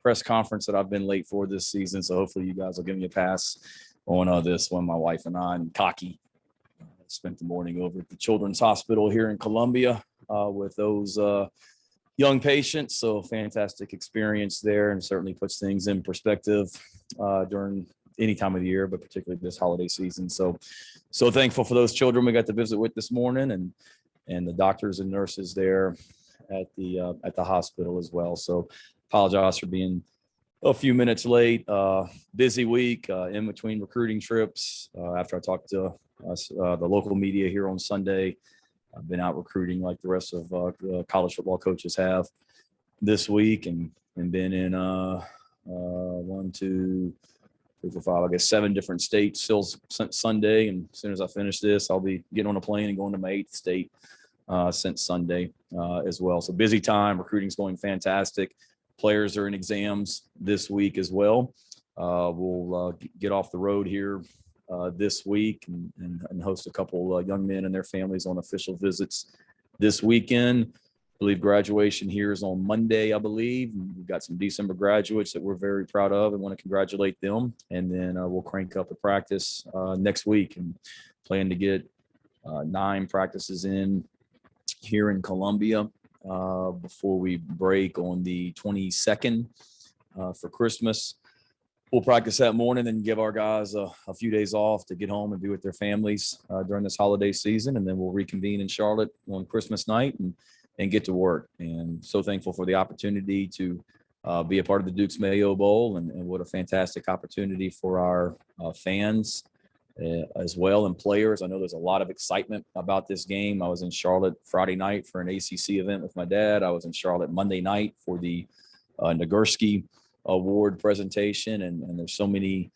press conference that I've been late for this season. So hopefully you guys will give me a pass on this one. My wife and I and Cocky spent the morning over at the Children's Hospital here in Columbia with those young patients. So fantastic experience there, and certainly puts things in perspective during any time of the year, but particularly this holiday season. So thankful for those children we got to visit with this morning, and the doctors and nurses there at the hospital as well. So apologize for being a few minutes late. Busy week in between recruiting trips. After I talked to the local media here on Sunday, I've been out recruiting like the rest of college football coaches have this week, and been in 1, 2, 3, 4, 5, I guess 7 different states still since Sunday. And as soon as I finish this, I'll be getting on a plane and going to my 8th state since Sunday as well. So busy time. Recruiting's going fantastic. Players are in exams this week as well. We'll get off the road here this week and host a couple young men and their families on official visits this weekend. I believe graduation here is on Monday, I believe. We've got some December graduates that we're very proud of and want to congratulate them. And then we'll crank up a practice next week and plan to get 9 practices in here in Columbia before we break on the 22nd for Christmas. We'll practice that morning and give our guys a few days off to get home and be with their families during this holiday season. And then we'll reconvene in Charlotte on Christmas night and get to work. And so thankful for the opportunity to be a part of the Duke's Mayo Bowl, and what a fantastic opportunity for our fans as well, and players. I know there's a lot of excitement about this game. I was in Charlotte Friday night for an ACC event with my dad. I was in Charlotte Monday night for the Nagurski Award presentation, and there's so many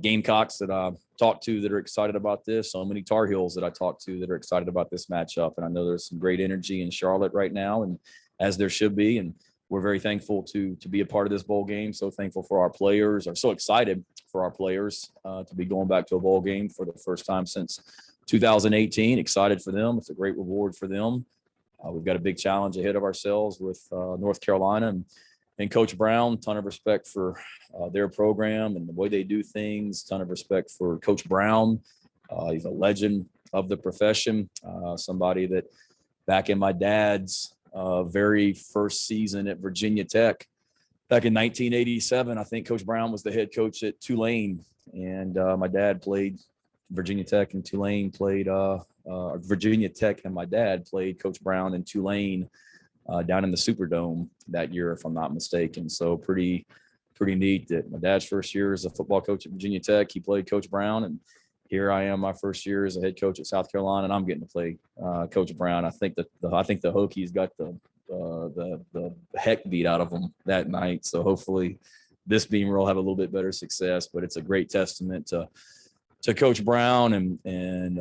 Gamecocks that I've talked to that are excited about this, so many Tar Heels that I talked to that are excited about this matchup. And I know there's some great energy in Charlotte right now, and as there should be, and we're very thankful to be a part of this bowl game. So thankful for our players, are so excited for our players to be going back to a bowl game for the first time since 2018. Excited for them. It's a great reward for them. We've got a big challenge ahead of ourselves with North Carolina and Coach Brown. Ton of respect for their program and the way they do things. Ton of respect for Coach Brown. He's a legend of the profession. Somebody that back in my dad's very first season at Virginia Tech, back in 1987, I think Coach Brown was the head coach at Tulane. And my dad played Virginia Tech, and Tulane played Virginia Tech, and my dad played Coach Brown in Tulane down in the Superdome that year, if I'm not mistaken. So pretty neat that my dad's first year as a football coach at Virginia Tech, he played Coach Brown, and here I am, my first year as a head coach at South Carolina, and I'm getting to play Coach Brown. I think the Hokies got the heck beat out of them that night. So hopefully this beamer will have a little bit better success. But it's a great testament to Coach Brown and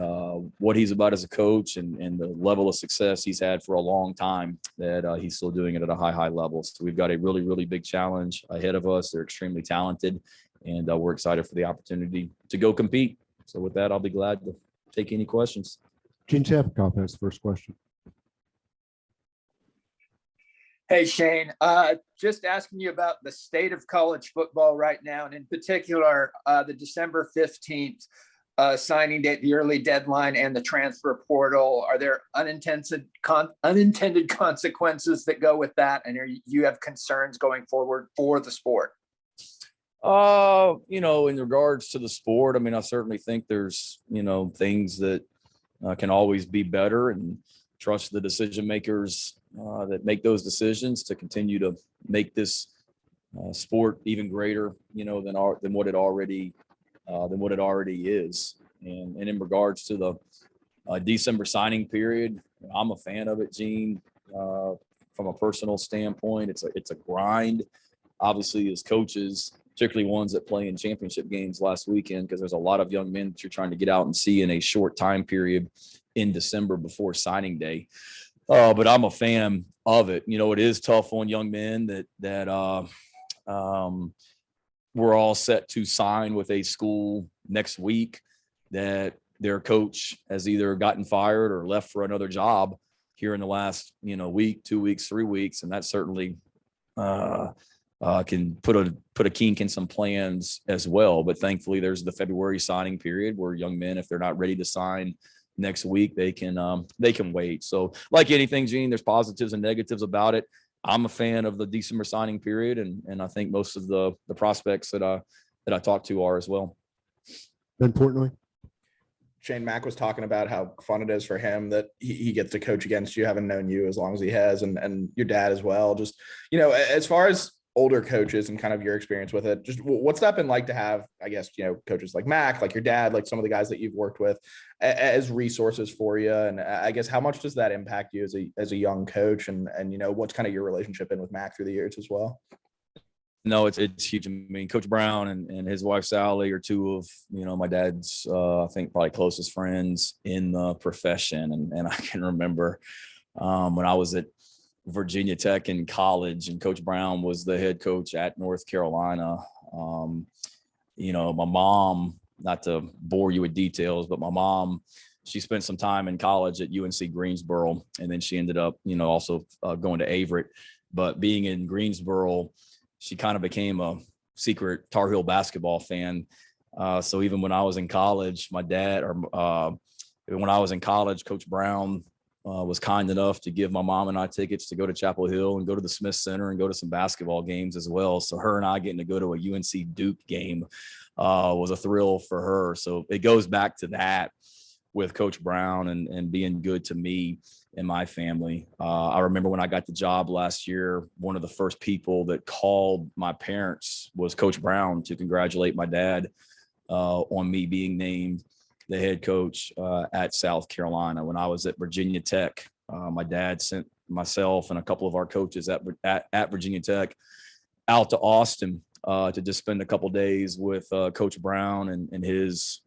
what he's about as a coach, and the level of success he's had for a long time, that he's still doing it at a high level. So we've got a really, really big challenge ahead of us. They're extremely talented, and we're excited for the opportunity to go compete. So with that, I'll be glad to take any questions. Gene Chapikoff has the first question. Hey, Shane, just asking you about the state of college football right now, and in particular, the December 15th signing date, the early deadline, and the transfer portal. Are there unintended consequences that go with that? And you have concerns going forward for the sport? In regards to the sport, I mean, I certainly think there's, things that can always be better, and trust the decision makers that make those decisions to continue to make this sport even greater, than what it already is. And in regards to the December signing period, I'm a fan of it, Gene. From a personal standpoint, it's a grind. Obviously, as coaches, particularly ones that play in championship games last weekend, because there's a lot of young men that you're trying to get out and see in a short time period in December before signing day. But I'm a fan of it. It is tough on young men that we're all set to sign with a school next week that their coach has either gotten fired or left for another job here in the last, week, 2 weeks, 3 weeks. And that's certainly can put a kink in some plans as well. But thankfully, there's the February signing period where young men, if they're not ready to sign next week, they can wait. So like anything, Gene, there's positives and negatives about it. I'm a fan of the December signing period, and I think most of the prospects that I talk to are as well. Ben Portnoy. Shane, Mack was talking about how fun it is for him that he gets to coach against you, having known you as long as he has, and your dad as well. Just, as far as older coaches and kind of your experience with it, just what's that been like to have, I guess, coaches like Mack, like your dad, like some of the guys that you've worked with as resources for you? And I guess, how much does that impact you as a young coach? And what's kind of your relationship been with Mack through the years as well? No, it's huge. I mean, Coach Brown and his wife Sally are two of my dad's I think probably closest friends in the profession. And I can remember when I was at Virginia Tech in college, and Coach Brown was the head coach at North Carolina. My mom, not to bore you with details, but my mom, she spent some time in college at UNC Greensboro, and then she ended up, also going to Averett. But being in Greensboro, she kind of became a secret Tar Heel basketball fan. So even when I was in college, Coach Brown was kind enough to give my mom and I tickets to go to Chapel Hill and go to the Smith Center and go to some basketball games as well. So her and I getting to go to a UNC Duke game was a thrill for her. So it goes back to that with Coach Brown and being good to me and my family. I remember when I got the job last year, one of the first people that called my parents was Coach Brown to congratulate my dad on me being named the head coach at South Carolina. When I was at Virginia Tech, my dad sent myself and a couple of our coaches at Virginia Tech out to Austin to just spend a couple of days with Coach Brown and his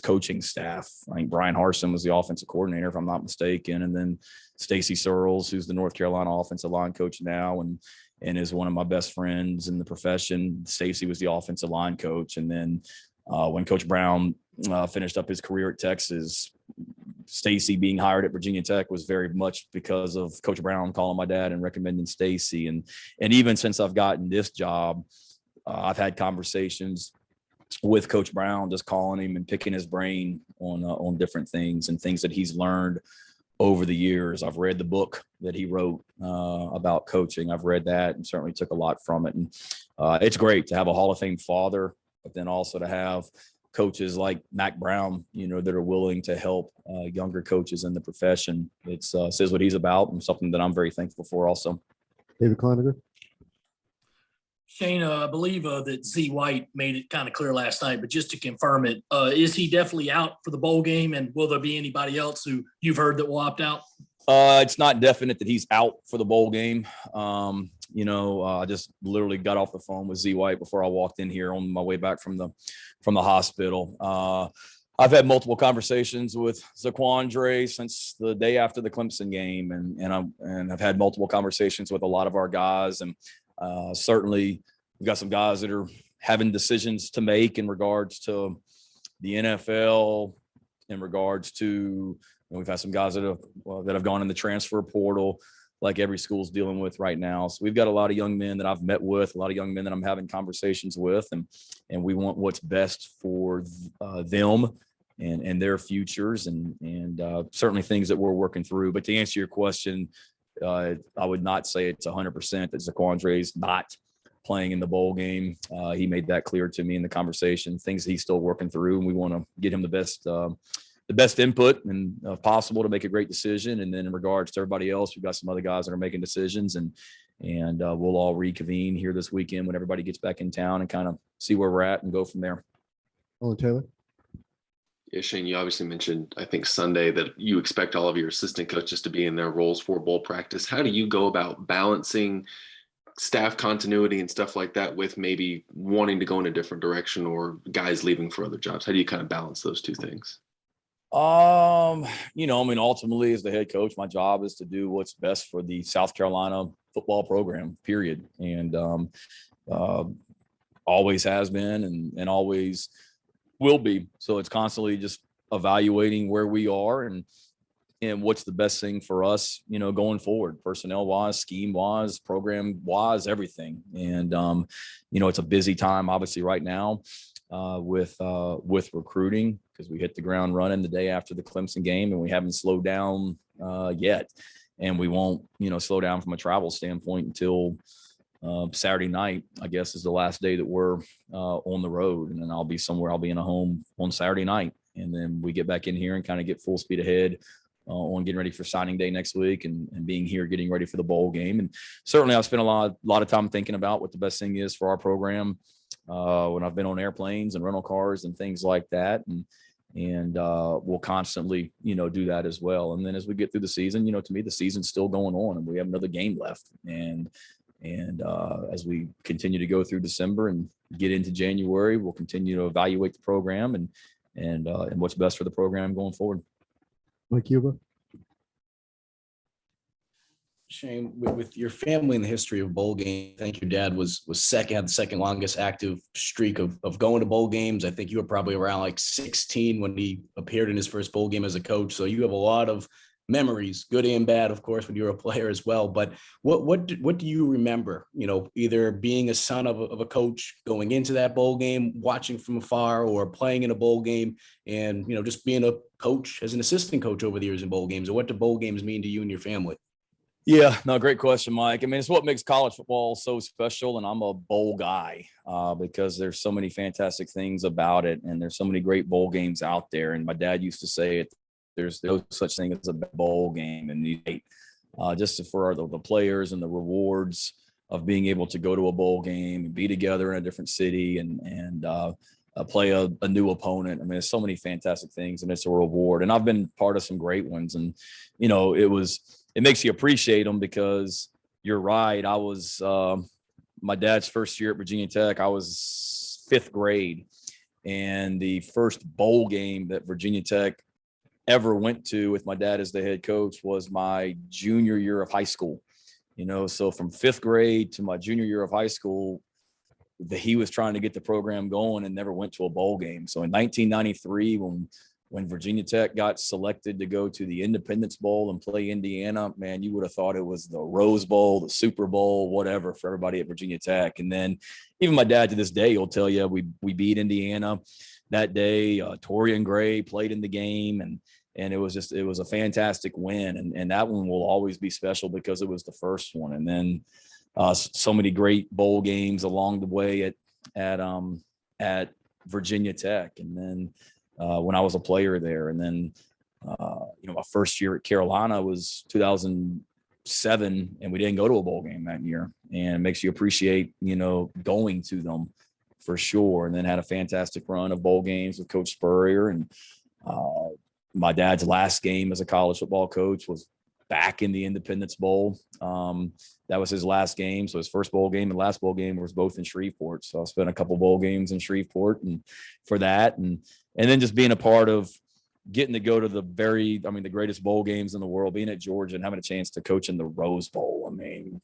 coaching staff. I think Brian Harsin was the offensive coordinator, if I'm not mistaken, and then Stacy Searles, who's the North Carolina offensive line coach now, and is one of my best friends in the profession. Stacy was the offensive line coach, and then when Coach Brown finished up his career at Texas, Stacy being hired at Virginia Tech was very much because of Coach Brown calling my dad and recommending Stacy. And even since I've gotten this job, I've had conversations with Coach Brown, just calling him and picking his brain on different things and things that he's learned over the years. I've read the book that he wrote about coaching. I've read that and certainly took a lot from it. And it's great to have a Hall of Fame father, but then also to have coaches like Mack Brown, that are willing to help younger coaches in the profession. It says what he's about, and something that I'm very thankful for also. David Kleiniger. Shane, I believe that Z White made it kind of clear last night, but just to confirm it, is he definitely out for the bowl game? And will there be anybody else who you've heard that will opt out? It's not definite that he's out for the bowl game. I just literally got off the phone with Z White before I walked in here on my way back from the hospital. I've had multiple conversations with Zaquandre since the day after the Clemson game, and I've had multiple conversations with a lot of our guys, and certainly we've got some guys that are having decisions to make in regards to the NFL, in regards to, we've had some guys that have gone in the transfer portal, like every school's dealing with right now. So we've got a lot of young men that I've met with, a lot of young men that I'm having conversations with, and we want what's best for them and their futures, and certainly things that we're working through. But to answer your question, I would not say it's 100% that Zaquandre is not playing in the bowl game. He made that clear to me in the conversation, things he's still working through, and we want to get him the best input and possible to make a great decision. And then in regards to everybody else, we've got some other guys that are making decisions, and we'll all reconvene here this weekend when everybody gets back in town and kind of see where we're at and go from there. Olin Taylor. Yeah, Shane, you obviously mentioned, I think Sunday, that you expect all of your assistant coaches to be in their roles for bowl practice. How do you go about balancing staff continuity and stuff like that with maybe wanting to go in a different direction or guys leaving for other jobs? How do you kind of balance those two things? Ultimately as the head coach, my job is to do what's best for the South Carolina football program, period. And always has been and always will be. So it's constantly just evaluating where we are and and what's the best thing for us, going forward, personnel wise, scheme wise, program wise, everything. And, it's a busy time, obviously, right now with recruiting, because we hit the ground running the day after the Clemson game, and we haven't slowed down yet. And we won't, slow down from a travel standpoint until Saturday night, I guess, is the last day that we're on the road. And then I'll be somewhere. I'll be in a home on Saturday night. And then we get back in here and kind of get full speed ahead on getting ready for signing day next week, and being here, getting ready for the bowl game. And certainly I've spent a lot of time thinking about what the best thing is for our program when I've been on airplanes and rental cars and things like that. And we'll constantly, do that as well. And then as we get through the season, to me, the season's still going on, and we have another game left. And as we continue to go through December and get into January, we'll continue to evaluate the program and what's best for the program going forward. Mike Cuba. Shane, with your family and the history of bowl games, I think your dad had the second longest active streak of going to bowl games. I think you were probably around like 16 when he appeared in his first bowl game as a coach. So you have a lot of memories, good and bad, of course, when you were a player as well. But what do you remember, either being a son of a coach going into that bowl game, watching from afar, or playing in a bowl game, and, just being a coach as an assistant coach over the years in bowl games? Or what do bowl games mean to you and your family? Yeah, no, great question, Mike. I mean, it's what makes college football so special. And I'm a bowl guy because there's so many fantastic things about it. And there's so many great bowl games out there. And my dad used to say it, there's no such thing as a bowl game. And just for the players and the rewards of being able to go to a bowl game and be together in a different city and play a new opponent. I mean, there's so many fantastic things, and it's a reward. And I've been part of some great ones. And, it makes you appreciate them, because you're right. I was my dad's first year at Virginia Tech. I was 5th grade, and the first bowl game that Virginia Tech ever went to with my dad as the head coach was my junior year of high school. So from 5th grade to my junior year of high school, he was trying to get the program going and never went to a bowl game. So in 1993, when Virginia Tech got selected to go to the Independence Bowl and play Indiana, man, you would have thought it was the Rose Bowl, the Super Bowl, whatever, for everybody at Virginia Tech. And then even my dad to this day, he'll tell you we beat Indiana that day. Torian Gray played in the game, and it was a fantastic win. And that one will always be special because it was the first one. And then so many great bowl games along the way at Virginia Tech. And then when I was a player there, and then my first year at Carolina was 2007, and we didn't go to a bowl game that year. And it makes you appreciate going to them for sure. And then had a fantastic run of bowl games with Coach Spurrier. And my dad's last game as a college football coach was back in the Independence Bowl. That was his last game. So his first bowl game and last bowl game was both in Shreveport. So I spent a couple bowl games in Shreveport and for that. And then just being a part of getting to go to the greatest bowl games in the world, being at Georgia and having a chance to coach in the Rose Bowl. I mean,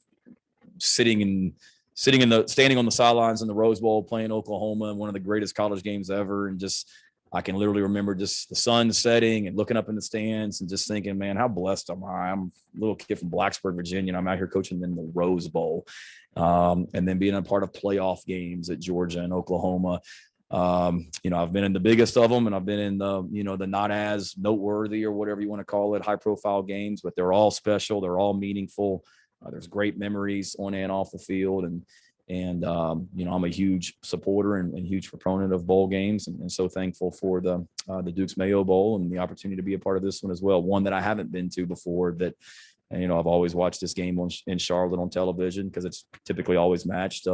standing on the sidelines in the Rose Bowl, playing Oklahoma in one of the greatest college games ever. And just, I can literally remember just the sun setting and looking up in the stands and just thinking, man, how blessed am I? I'm a little kid from Blacksburg, Virginia, and I'm out here coaching in the Rose Bowl. And then being a part of playoff games at Georgia and Oklahoma. I've been in the biggest of them, and I've been in the not as noteworthy or whatever you want to call it, high profile games, but they're all special. They're all meaningful. There's great memories on and off the field. And I'm a huge supporter and huge proponent of bowl games, and so thankful for the Duke's Mayo Bowl and the opportunity to be a part of this one as well. One that I haven't been to before, that, I've always watched this game in Charlotte on television because it's typically always matched,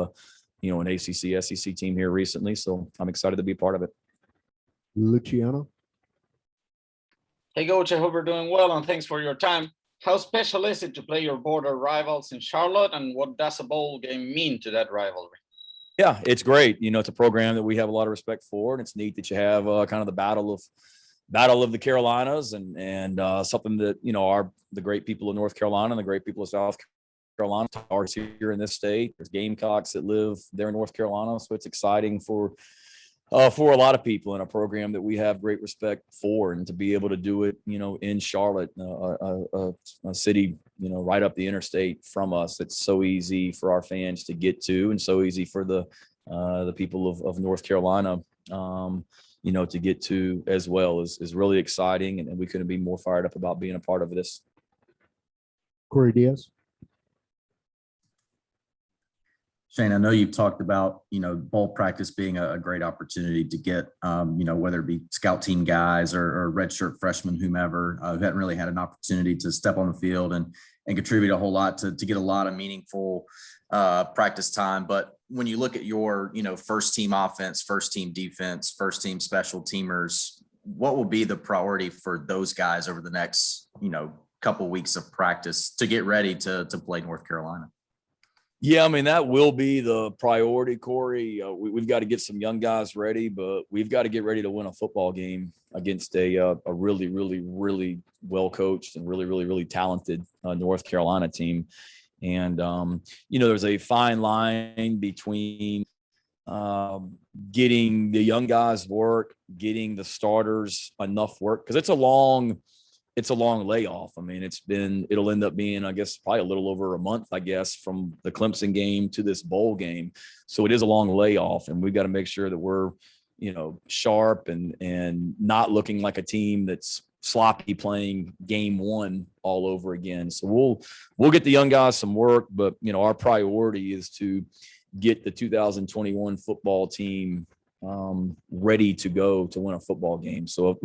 an ACC, SEC team here recently. So I'm excited to be a part of it. Luciano. Hey, Coach, I hope you're doing well, and thanks for your time. How special is it to play your border rivals in Charlotte, and what does a bowl game mean to that rivalry? Yeah, it's great. It's a program that we have a lot of respect for, and it's neat that you have kind of the battle of the Carolinas and something that, the great people of North Carolina and the great people of South Carolina are here in this state. There's Gamecocks that live there in North Carolina. So it's exciting for For a lot of people in a program that we have great respect for, and to be able to do it, in Charlotte, a city, right up the interstate from us. It's so easy for our fans to get to, and so easy for the people of North Carolina, to get to as well is really exciting. And we couldn't be more fired up about being a part of this. Corey Diaz. Shane, I know you've talked about, bowl practice being a great opportunity to get, whether it be scout team guys or redshirt freshmen, whomever, who hadn't really had an opportunity to step on the field and contribute a whole lot to get a lot of meaningful practice time. But when you look at your, first team offense, first team defense, first team special teamers, what will be the priority for those guys over the next, couple weeks of practice to get ready to play North Carolina? Yeah, I mean, that will be the priority, Corey. We've got to get some young guys ready, but we've got to get ready to win a football game against a really, really, really well-coached and really, really, really talented North Carolina team. And, there's a fine line between getting the young guys work, getting the starters enough work, because it's a long layoff. I mean, it'll end up being, I guess, probably a little over a month, I guess, from the Clemson game to this bowl game. So it is a long layoff, and we've got to make sure that we're, sharp and not looking like a team that's sloppy playing game one all over again. So we'll get the young guys some work, but, our priority is to get the 2021 football team ready to go to win a football game. So,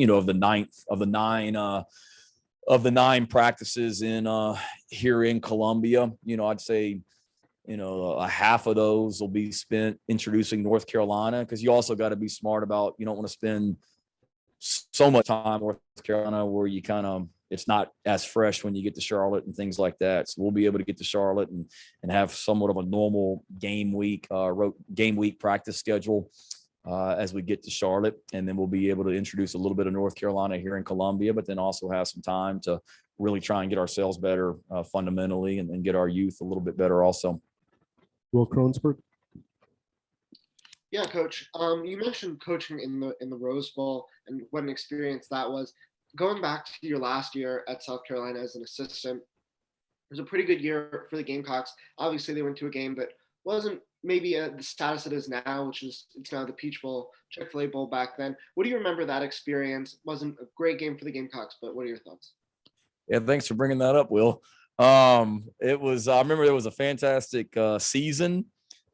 of the nine practices in here in Columbia, I'd say, a half of those will be spent introducing North Carolina, because you also got to be smart about, you don't want to spend so much time in North Carolina where you it's not as fresh when you get to Charlotte and things like that. So we'll be able to get to Charlotte and have somewhat of a normal game week practice schedule as we get to Charlotte. And then we'll be able to introduce a little bit of North Carolina here in Columbia, but then also have some time to really try and get ourselves better fundamentally and get our youth a little bit better also. Will Kronsberg. Yeah, Coach. You mentioned coaching in the Rose Bowl and what an experience that was. Going back to your last year at South Carolina as an assistant, it was a pretty good year for the Gamecocks. Obviously, they went to a game that wasn't maybe the status it is now, which is it's now the Peach Bowl, Chick-fil-A Bowl back then. What do you remember that experience? It wasn't a great game for the Gamecocks, but what are your thoughts? Yeah, thanks for bringing that up, Will. It was, I remember it was a fantastic season,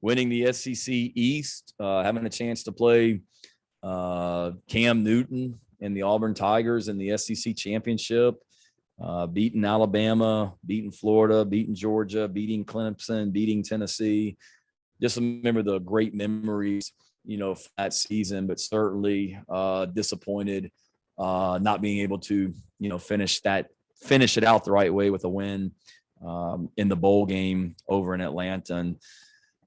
winning the SEC East, having a chance to play Cam Newton and the Auburn Tigers in the SEC championship, beating Alabama, beating Florida, beating Georgia, beating Clemson, beating Tennessee. Just remember the great memories, for that season, but certainly disappointed not being able to, finish it out the right way with a win in the bowl game over in Atlanta. And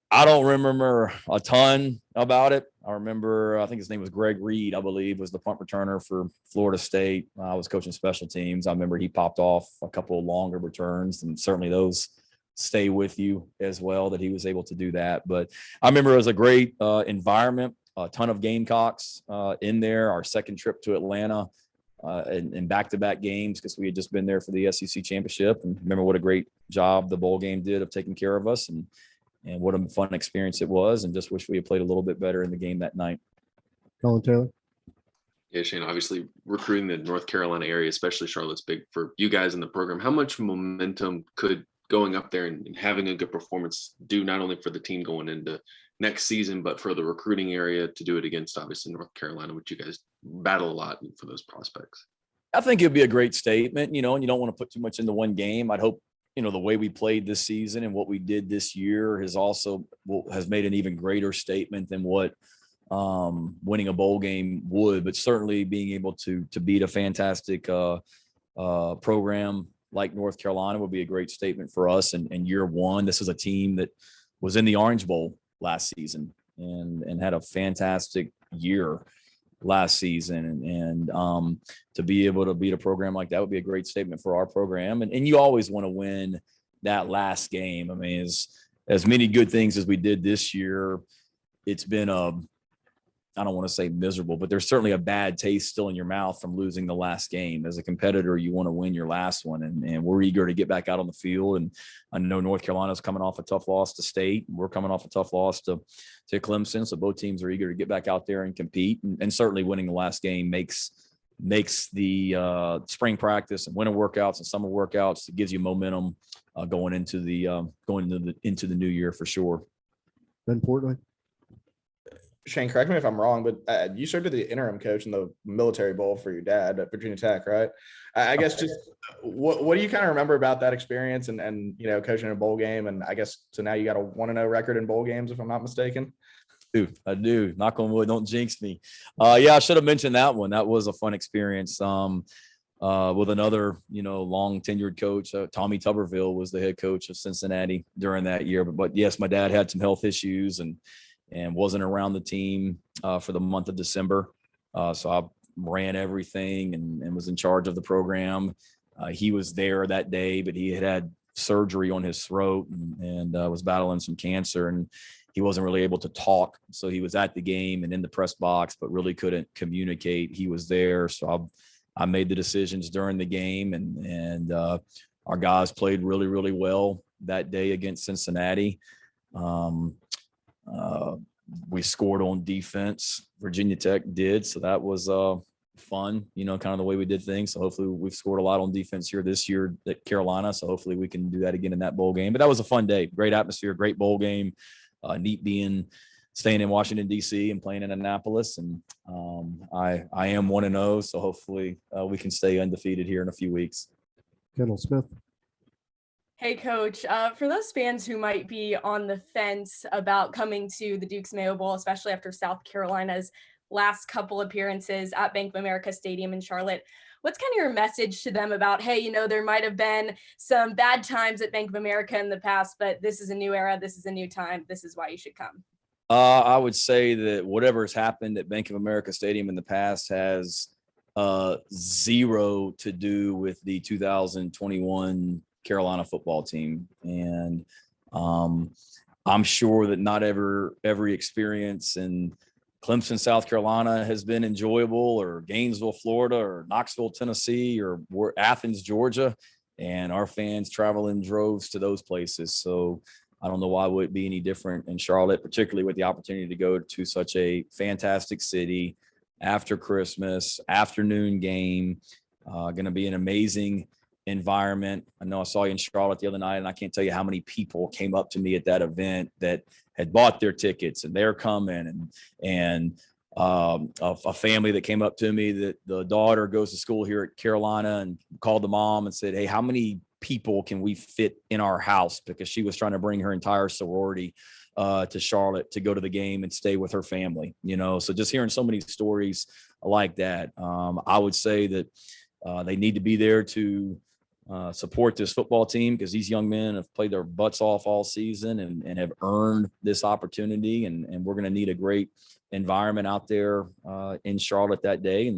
I don't remember a ton about it. I remember, I think his name was Greg Reed, I believe, was the punt returner for Florida State. I was coaching special teams. I remember he popped off a couple of longer returns, and certainly those stay with you as well, that he was able to do that. But I remember it was a great environment, a ton of Gamecocks in there. Our second trip to Atlanta and back-to-back games, because we had just been there for the SEC championship. And remember what a great job the bowl game did of taking care of us, and what a fun experience it was, and just wish we had played a little bit better in the game that night. Colin Taylor. Yeah, Shane, obviously recruiting the North Carolina area, especially Charlotte's big for you guys in the program. How much momentum could going up there and having a good performance do, not only for the team going into next season, but for the recruiting area to do it against, obviously, North Carolina, which you guys battle a lot for those prospects? I think it'd be a great statement, and you don't want to put too much into one game. I'd hope, the way we played this season and what we did this year has made an even greater statement than what winning a bowl game would. But certainly being able to beat a fantastic program like North Carolina would be a great statement for us. And year one, this is a team that was in the Orange Bowl last season and had a fantastic year last season. And to be able to beat a program like that would be a great statement for our program. And you always want to win that last game. I mean, as many good things as we did this year, it's been I don't want to say miserable, but there's certainly a bad taste still in your mouth from losing the last game. As a competitor, you want to win your last one, and we're eager to get back out on the field. And I know North Carolina's coming off a tough loss to State. We're coming off a tough loss to Clemson. So both teams are eager to get back out there and compete. And certainly winning the last game makes the spring practice and winter workouts and summer workouts. It gives you momentum going into the new year for sure. Ben Portnoy. Shane, correct me if I'm wrong, but you served as the interim coach in the Military Bowl for your dad at Virginia Tech, right? I guess just what do you kind of remember about that experience and you know, coaching in a bowl game? And I guess so now you got a 1-0 record in bowl games, if I'm not mistaken. I do. Knock on wood, don't jinx me. Yeah, I should have mentioned that one. That was a fun experience. With another, long tenured coach. Tommy Tuberville was the head coach of Cincinnati during that year. But yes, my dad had some health issues and wasn't around the team for the month of December. So I ran everything and was in charge of the program. He was there that day, but he had surgery on his throat and was battling some cancer, and he wasn't really able to talk. So he was at the game and in the press box, but really couldn't communicate. He was there. So I made the decisions during the game, and our guys played really, really well that day against Cincinnati. We scored on defense. Virginia Tech did. So that was fun, kind of the way we did things. So hopefully we've scored a lot on defense here this year at Carolina. So hopefully we can do that again in that bowl game. But that was a fun day. Great atmosphere, great bowl game. Neat staying in Washington, D.C. and playing in Annapolis. And I am 1-0. So hopefully we can stay undefeated here in a few weeks. Kendall Smith. Hey, Coach, for those fans who might be on the fence about coming to the Duke's Mayo Bowl, especially after South Carolina's last couple appearances at Bank of America Stadium in Charlotte, what's kind of your message to them about, hey, there might have been some bad times at Bank of America in the past, but this is a new era, this is a new time, this is why you should come? I would say that whatever has happened at Bank of America Stadium in the past has zero to do with the 2021 Carolina football team. And I'm sure that not every experience in Clemson, South Carolina has been enjoyable, or Gainesville, Florida, or Knoxville, Tennessee, or Athens, Georgia. And our fans travel in droves to those places. So I don't know why it would be any different in Charlotte, particularly with the opportunity to go to such a fantastic city after Christmas, afternoon game. Going to be an amazing environment. I know I saw you in Charlotte the other night, and I can't tell you how many people came up to me at that event that had bought their tickets and they're coming, and a family that came up to me that the daughter goes to school here at Carolina and called the mom and said, hey, how many people can we fit in our house? Because she was trying to bring her entire sorority to Charlotte to go to the game and stay with her family, so just hearing so many stories like that. I would say that they need to be there to support this football team, because these young men have played their butts off all season and have earned this opportunity. And we're going to need a great environment out there in Charlotte that day.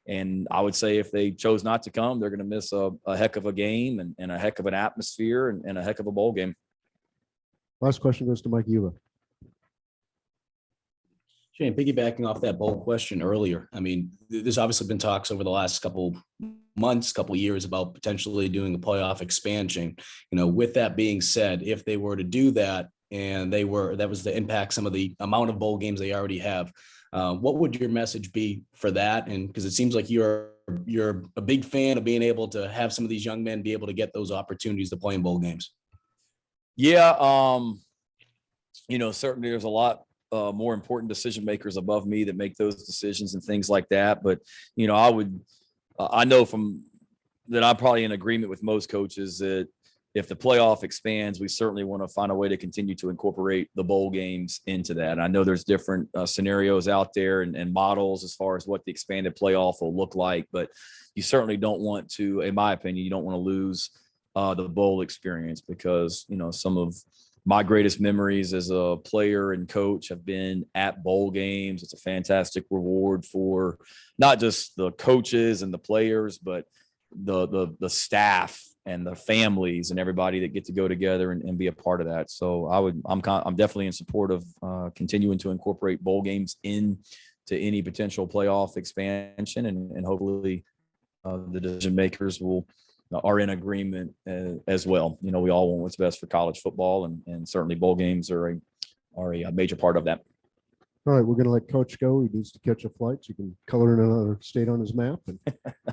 And I would say if they chose not to come, they're going to miss a heck of a game and a heck of an atmosphere and a heck of a bowl game. Last question goes to Mike Yuba. Shane, piggybacking off that bowl question earlier, I mean, there's obviously been talks over the last couple months, couple years about potentially doing a playoff expansion. With that being said, if they were to do that and that was to impact some of the amount of bowl games they already have, what would your message be for that? And because it seems like you're a big fan of being able to have some of these young men be able to get those opportunities to play in bowl games. Yeah. Certainly there's a lot more important decision makers above me that make those decisions and things like that. But, I know from that I'm probably in agreement with most coaches that if the playoff expands, we certainly want to find a way to continue to incorporate the bowl games into that. And I know there's different scenarios out there and models as far as what the expanded playoff will look like, but you certainly don't want to, in my opinion, you don't want to lose the bowl experience, because, some of my greatest memories as a player and coach have been at bowl games. It's a fantastic reward for not just the coaches and the players, but the staff and the families and everybody that get to go together and be a part of that. So I'm definitely in support of continuing to incorporate bowl games in to any potential playoff expansion, and hopefully the decision makers are in agreement as well. You know, we all want what's best for college football, and certainly bowl games are a major part of that. All right, we're going to let Coach go. He needs to catch a flight so he can color in another state on his map.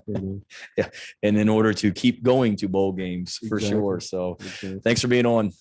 And Yeah, and in order to keep going to bowl games for Exactly. sure. So Okay. thanks for being on.